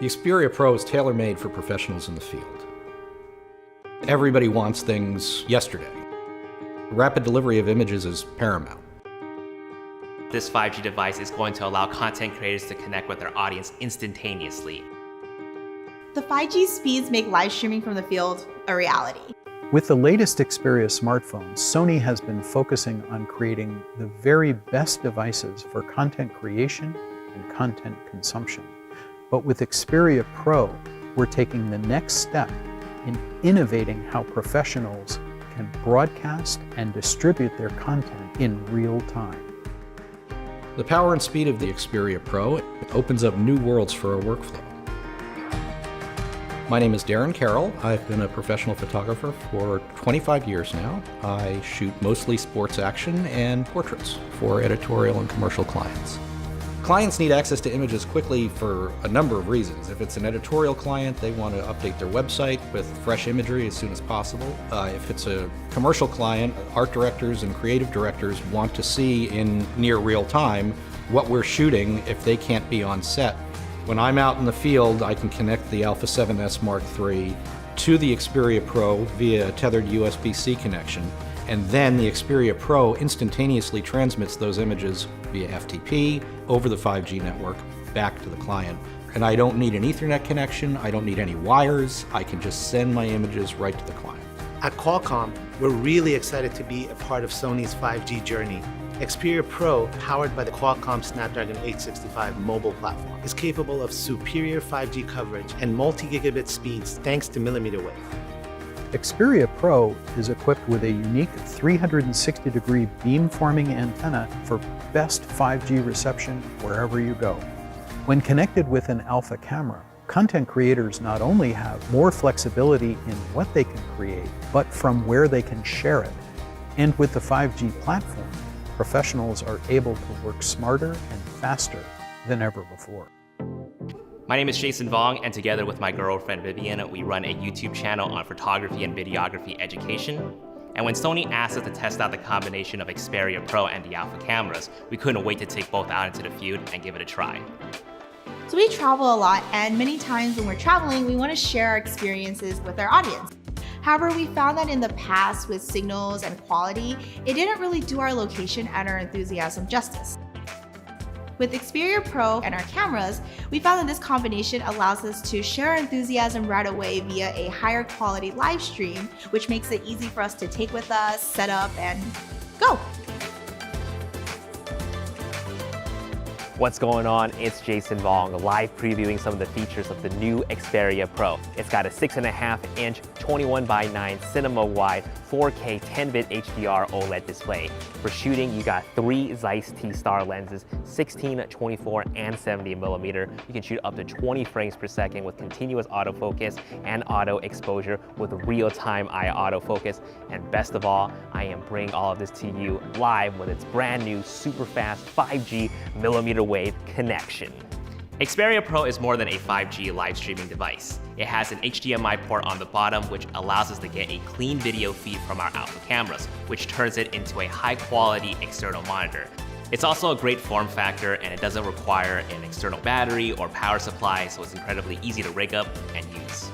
The Xperia PRO is tailor-made for professionals in the field. Everybody wants things yesterday. Rapid delivery of images is paramount. This 5G device is going to allow content creators to connect with their audience instantaneously. The 5G speeds make live streaming from the field a reality. With the latest Xperia smartphones, Sony has been focusing on creating the very best devices for content creation and content consumption. But with Xperia PRO, we're taking the next step in innovating how professionals can broadcast and distribute their content in real time. The power and speed of the Xperia PRO opens up new worlds for our workflow. My name is Darren Carroll. I've been a professional photographer for 25 years now. I shoot mostly sports action and portraits for editorial and commercial clients. Clients need access to images quickly for a number of reasons. If it's an editorial client, they want to update their website with fresh imagery as soon as possible. If it's a commercial client, art directors and creative directors want to see in near real time what we're shooting if they can't be on set. When I'm out in the field, I can connect the Alpha 7S Mark III to the Xperia PRO via a tethered USB-C connection, and then the Xperia PRO instantaneously transmits those images via FTP over the 5G network back to the client. And I don't need an Ethernet connection, I don't need any wires, I can just send my images right to the client. At Qualcomm, we're really excited to be a part of Sony's 5G journey. Xperia PRO, powered by the Qualcomm Snapdragon 865 mobile platform, is capable of superior 5G coverage and multi-gigabit speeds thanks to mmWave. Xperia PRO is equipped with a unique 360-degree beamforming antenna for best 5G reception wherever you go. When connected with an Alpha camera, content creators not only have more flexibility in what they can create, but from where they can share it. And with the 5G platform, professionals are able to work smarter and faster than ever before. My name is Jason Vong, and together with my girlfriend Vivienne, we run a YouTube channel on photography and videography education. And when Sony asked us to test out the combination of Xperia PRO and the Alpha cameras, we couldn't wait to take both out into the field and give it a try. So we travel a lot, and many times when we're traveling, we want to share our experiences with our audience. However, we found that in the past with signals and quality, it didn't really do our location and our enthusiasm justice. With Xperia PRO and our cameras, we found that this combination allows us to share our enthusiasm right away via a higher quality live stream, which makes it easy for us to take with us, set up, and go. What's going on? It's Jason Vong, live previewing some of the features of the new Xperia PRO. It's got a 6.5-inch 21:9 cinema-wide 4K 10-bit HDR OLED display. For shooting, you got 3 Zeiss T-Star lenses, 16, 24, and 70mm. You can shoot up to 20 frames per second with continuous autofocus and auto exposure with real-time eye autofocus. And best of all, I am bringing all of this to you live with its brand new super fast 5G mmWave connection. Xperia PRO is more than a 5G live streaming device. It has an HDMI port on the bottom, which allows us to get a clean video feed from our Alpha cameras, which turns it into a high-quality external monitor. It's also a great form factor, and it doesn't require an external battery or power supply, so it's incredibly easy to rig up and use.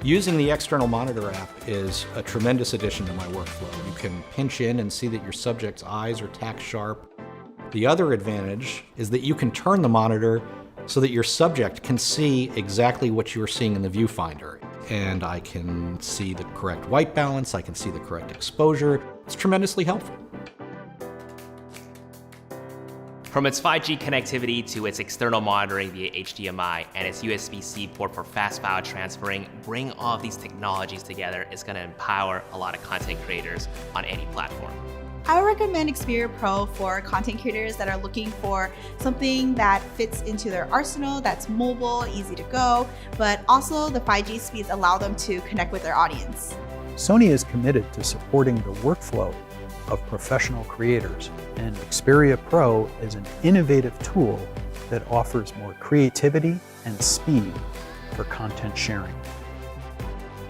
Using the external monitor app is a tremendous addition to my workflow. You can pinch in and see that your subject's eyes are tack sharp. The other advantage is that you can turn the monitor so that your subject can see exactly what you're seeing in the viewfinder. And I can see the correct white balance, I can see the correct exposure. It's tremendously helpful. From its 5G connectivity to its external monitoring via HDMI and its USB-C port for fast file transferring, bring all of these technologies together is going to empower a lot of content creators on any platform. I would recommend Xperia PRO for content creators that are looking for something that fits into their arsenal, that's mobile, easy to go, but also the 5G speeds allow them to connect with their audience. Sony is committed to supporting the workflow of professional creators, and Xperia PRO is an innovative tool that offers more creativity and speed for content sharing.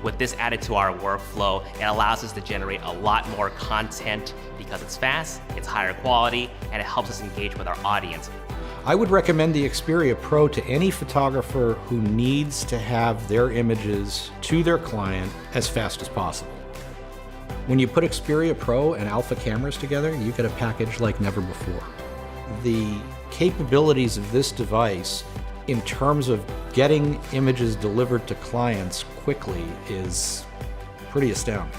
With this added to our workflow, it allows us to generate a lot more content because it's fast, it's higher quality, and it helps us engage with our audience. I would recommend the Xperia Pro to any photographer who needs to have their images to their client as fast as possible. When you put Xperia Pro and Alpha cameras together, you get a package like never before. The capabilities of this device in terms of getting images delivered to clients quickly is pretty astounding.